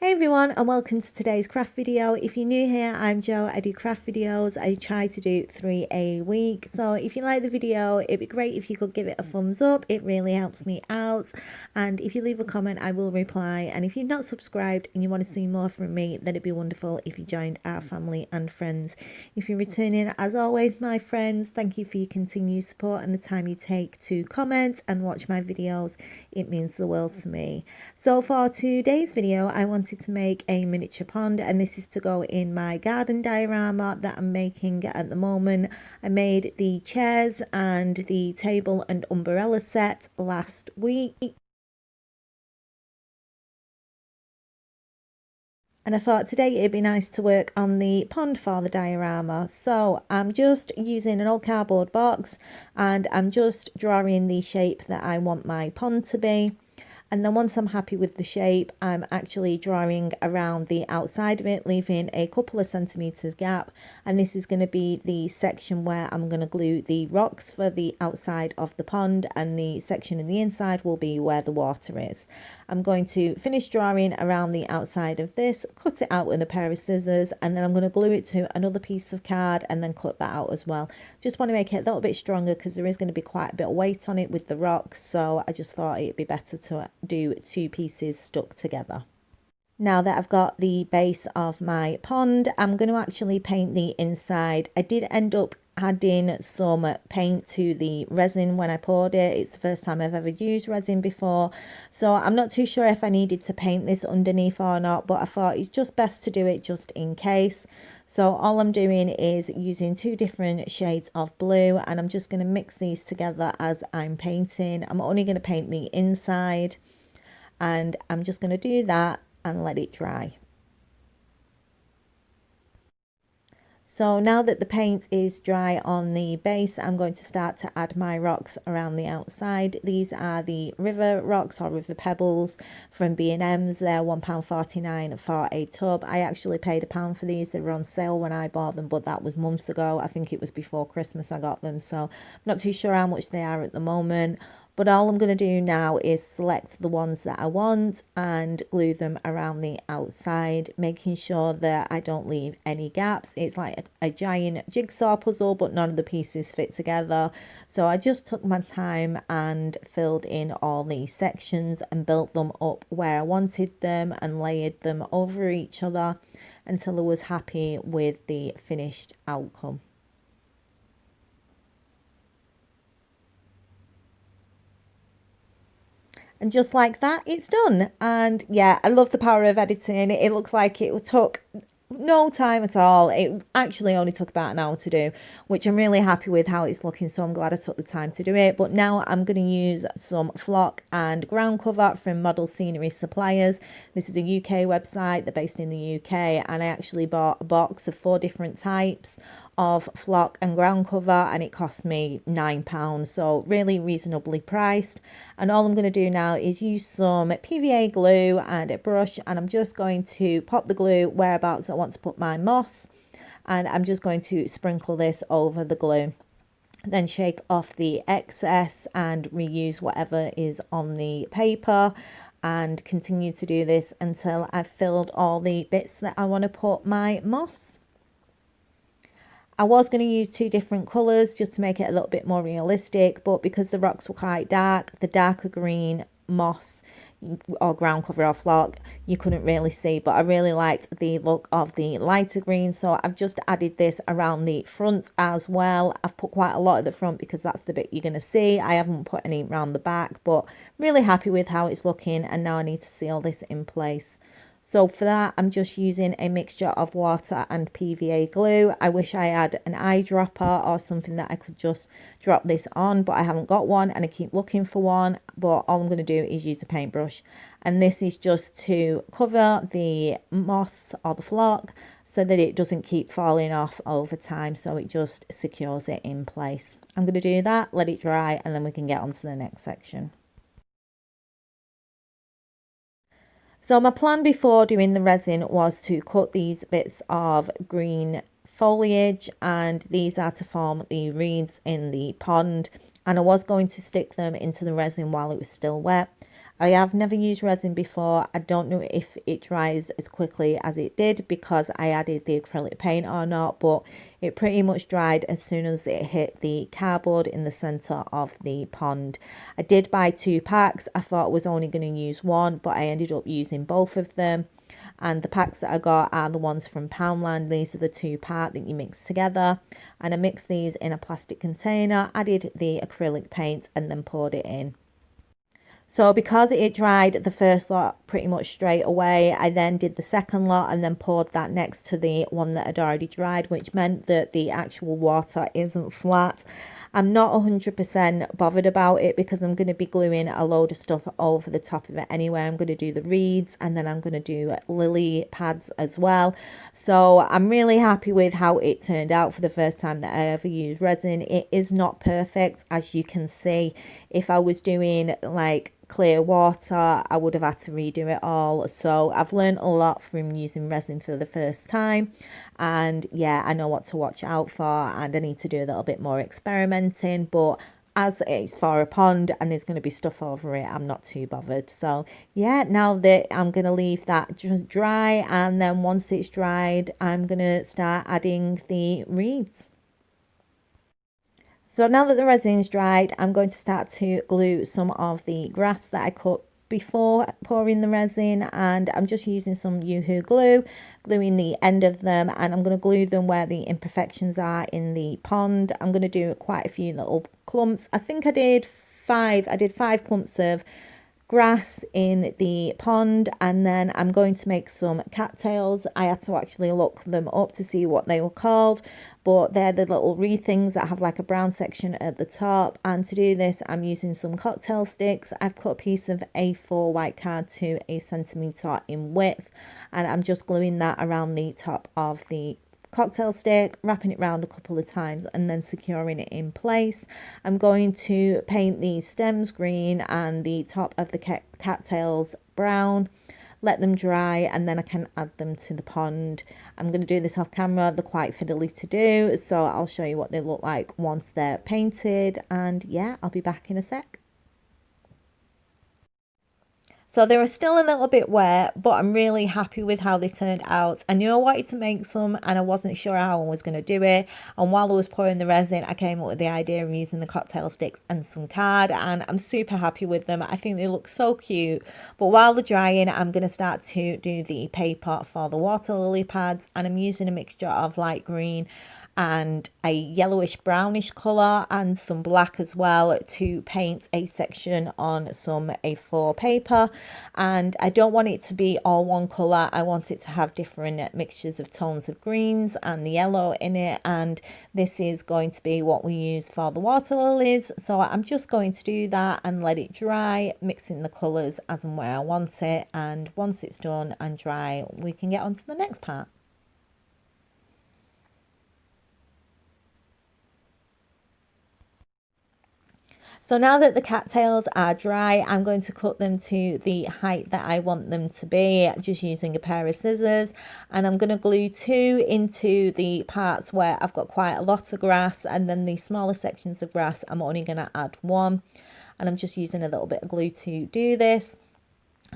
Hey everyone, and welcome to today's craft video. If you're new here, I'm Jo. I do craft videos. I try to do 3 a week. So if you like the video, it'd be great if you could give it a thumbs up. It really helps me out. And if you leave a comment, I will reply. And if you've not subscribed and you want to see more from me, then it'd be wonderful if you joined our family and friends. If you're returning, as always, my friends, thank you for your continued support and the time you take to comment and watch my videos. It means the world to me. So for today's video, I wanted to make a miniature pond, and this is to go in my garden diorama that I'm making at the moment. I made the chairs and the table and umbrella set last week, and I thought today it'd be nice to work on the pond for the diorama. So I'm just using an old cardboard box and I'm just drawing the shape that I want my pond to be. And then once I'm happy with the shape, I'm actually drawing around the outside of it, leaving a couple of centimeters gap. And this is going to be the section where I'm going to glue the rocks for the outside of the pond, and the section in the inside will be where the water is. I'm going to finish drawing around the outside of this, cut it out with a pair of scissors, and then I'm going to glue it to another piece of card and then cut that out as well. Just want to make it a little bit stronger because there is going to be quite a bit of weight on it with the rocks, so I just thought it'd be better to do 2 pieces stuck together. Now that I've got the base of my pond, I'm going to actually paint the inside. I did end up adding some paint to the resin when I poured it. It's the first time I've ever used resin before, so I'm not too sure if I needed to paint this underneath or not, but I thought it's just best to do it just in case. So all I'm doing is using 2 different shades of blue, and I'm just going to mix these together as I'm painting. I'm only going to paint the inside, and I'm just going to do that and let it dry. So now that the paint is dry on the base, I'm going to start to add my rocks around the outside. These are the river rocks or river pebbles from B&M's. They're £1.49 for a tub. I actually paid £1 for these. They were on sale when I bought them, but that was months ago. I think it was before Christmas I got them, so I'm not too sure how much they are at the moment. But all I'm going to do now is select the ones that I want and glue them around the outside, making sure that I don't leave any gaps. It's like a giant jigsaw puzzle, but none of the pieces fit together. So I just took my time and filled in all these sections and built them up where I wanted them and layered them over each other until I was happy with the finished outcome. And just like that, it's done. And yeah, I love the power of editing. It looks like it took no time at all. It actually only took about an hour to do, which I'm really happy with how it's looking, so I'm glad I took the time to do it. But now I'm going to use some flock and ground cover from Model Scenery Suppliers. This is a UK website. They're based in the UK, and I actually bought a box of 4 different types of flock and ground cover, and it cost me £9, so really reasonably priced. And all I'm going to do now is use some PVA glue and a brush, and I'm just going to pop the glue whereabouts I want to put my moss, and I'm just going to sprinkle this over the glue, then shake off the excess and reuse whatever is on the paper, and continue to do this until I've filled all the bits that I want to put my moss. I was going to use 2 different colours just to make it a little bit more realistic, but because the rocks were quite dark, the darker green moss or ground cover or flock, you couldn't really see, but I really liked the look of the lighter green, so I've just added this around the front as well. I've put quite a lot at the front because that's the bit you're going to see. I haven't put any around the back, but really happy with how it's looking, and now I need to seal this in place. So for that, I'm just using a mixture of water and PVA glue. I wish I had an eyedropper or something that I could just drop this on, but I haven't got one, and I keep looking for one. But all I'm going to do is use a paintbrush, and this is just to cover the moss or the flock so that it doesn't keep falling off over time, so it just secures it in place. I'm going to do that, let it dry, and then we can get on to the next section. So my plan before doing the resin was to cut these bits of green foliage, and these are to form the reeds in the pond, and I was going to stick them into the resin while it was still wet. I have never used resin before. I don't know if it dries as quickly as it did because I added the acrylic paint or not, but it pretty much dried as soon as it hit the cardboard in the centre of the pond. I did buy 2 packs. I thought I was only going to use one, but I ended up using both of them. And the packs that I got are the ones from Poundland. These are the 2 pack that you mix together. And I mixed these in a plastic container, added the acrylic paint, and then poured it in. So because it dried the first lot pretty much straight away, I then did the second lot and then poured that next to the one that had already dried, which meant that the actual water isn't flat. I'm not 100% bothered about it because I'm going to be gluing a load of stuff over the top of it anyway. I'm going to do the reeds and then I'm going to do lily pads as well. So I'm really happy with how it turned out for the first time that I ever used resin. It is not perfect, as you can see. If I was doing like clear water, I would have had to redo it all. So I've learned a lot from using resin for the first time, and yeah, I know what to watch out for, and I need to do a little bit more experimenting, but as it's for a pond and there's going to be stuff over it, I'm not too bothered. So yeah, now that I'm going to leave that dry, and then once it's dried, I'm going to start adding the reeds. So now that the resin's dried, I'm going to start to glue some of the grass that I cut before pouring the resin, and I'm just using some Yoo-hoo glue, gluing the end of them, and I'm going to glue them where the imperfections are in the pond. I'm going to do quite a few little clumps. I think I did 5 clumps of grass in the pond, and then I'm going to make some cattails. I had to actually look them up to see what they were called, but they're the little reed things that have like a brown section at the top. And to do this, I'm using some cocktail sticks. I've cut a piece of A4 white card to a centimetre in width, and I'm just gluing that around the top of the cocktail stick, wrapping it round a couple of times and then securing it in place. I'm going to paint the stems green and the top of the cattails brown, let them dry, and then I can add them to the pond. I'm going to do this off camera. They're quite fiddly to do, so I'll show you what they look like once they're painted, and yeah, I'll be back in a sec. So they were still a little bit wet, but I'm really happy with how they turned out. I knew I wanted to make some and I wasn't sure how I was going to do it. And while I was pouring the resin, I came up with the idea of using the cocktail sticks and some card, and I'm super happy with them. I think they look so cute. But while they're drying, I'm going to start to do the paper for the water lily pads, and I'm using a mixture of light green and a yellowish brownish colour and some black as well to paint a section on some A4 paper. And I don't want it to be all one colour. I want it to have different mixtures of tones of greens and the yellow in it, and this is going to be what we use for the water lilies. So I'm just going to do that and let it dry, mixing the colours as and where I want it, and once it's done and dry, we can get on to the next part. So now that the cattails are dry, I'm going to cut them to the height that I want them to be, just using a pair of scissors. And I'm going to glue 2 into the parts where I've got quite a lot of grass, and then the smaller sections of grass, I'm only going to add 1. And I'm just using a little bit of glue to do this.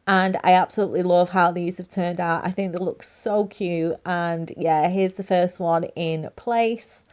And I absolutely love how these have turned out. I think they look so cute. And yeah, here's the first one in place,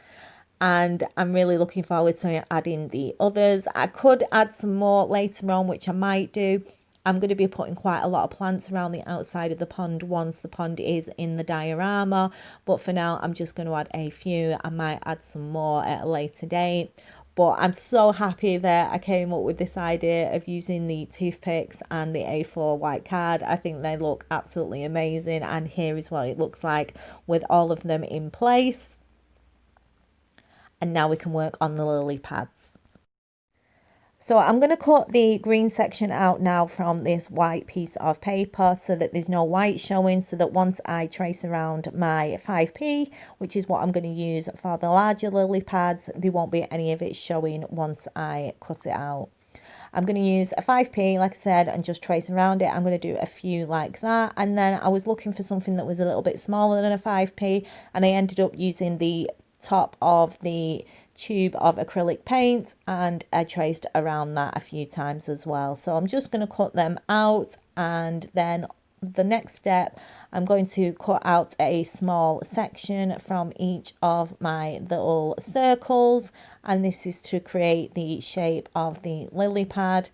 and I'm really looking forward to adding the others. I could add some more later on, which I might do. I'm going to be putting quite a lot of plants around the outside of the pond once the pond is in the diorama, but for now I'm just going to add a few. I might add some more at a later date, but I'm so happy that I came up with this idea of using the toothpicks and the A4 white card. I think they look absolutely amazing, and here is what it looks like with all of them in place. And now we can work on the lily pads. So I'm going to cut the green section out now from this white piece of paper so that there's no white showing, so that once I trace around my 5p, which is what I'm going to use for the larger lily pads, there won't be any of it showing once I cut it out. I'm going to use a 5p, like I said, and just trace around it. I'm going to do a few like that. And then I was looking for something that was a little bit smaller than a 5p, and I ended up using the top of the tube of acrylic paint, and I traced around that a few times as well. So I'm just going to cut them out, and then the next step, I'm going to cut out a small section from each of my little circles, and this is to create the shape of the lily pad.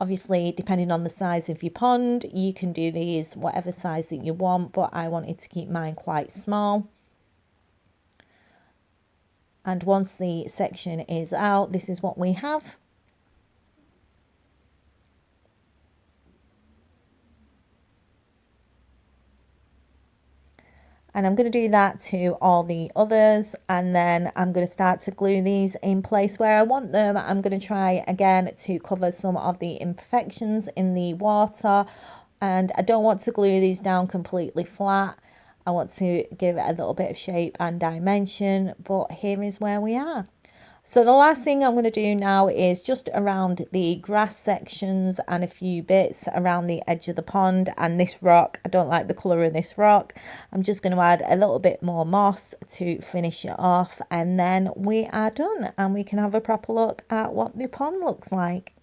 Obviously, depending on the size of your pond, you can do these whatever size that you want, but I wanted to keep mine quite small. And once the section is out, this is what we have. And I'm going to do that to all the others, and then I'm going to start to glue these in place where I want them. I'm going to try again to cover some of the imperfections in the water, and I don't want to glue these down completely flat. I want to give it a little bit of shape and dimension, but here is where we are. So the last thing I'm going to do now is just around the grass sections and a few bits around the edge of the pond and this rock. I don't like the colour of this rock. I'm just going to add a little bit more moss to finish it off, and then we are done and we can have a proper look at what the pond looks like.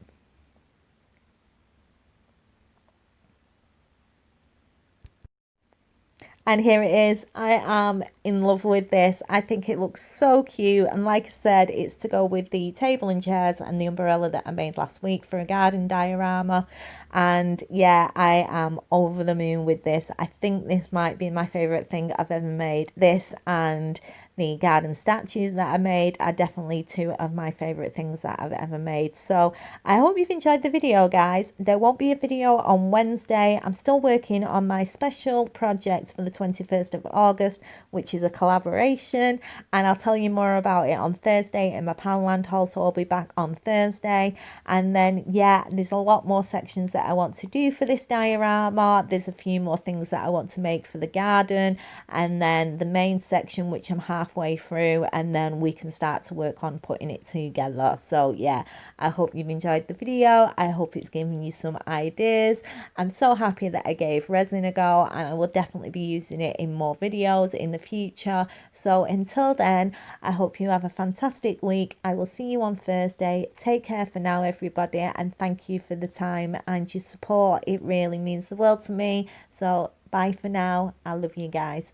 And here it is. I am in love with this. I think it looks so cute. And like I said, it's to go with the table and chairs and the umbrella that I made last week for a garden diorama. And yeah, I am over the moon with this. I think this might be my favourite thing I've ever made. This and the garden statues that I made are definitely two of my favourite things that I've ever made. So I hope you've enjoyed the video, guys. There won't be a video on Wednesday. I'm still working on my special project for the 21st of August, which is a collaboration, and I'll tell you more about it on Thursday in my Poundland haul. So I'll be back on Thursday, and then yeah, there's a lot more sections that I want to do for this diorama. There's a few more things that I want to make for the garden, and then the main section, which I'm halfway through, and then we can start to work on putting it together. So yeah, I hope you've enjoyed the video. I hope it's given you some ideas. I'm so happy that I gave resin a go, and I will definitely be using it in more videos in the future. So until then, I hope you have a fantastic week. I will see you on Thursday. Take care for now, everybody, and thank you for the time and your support. It really means the world to me. So bye for now. I love you guys.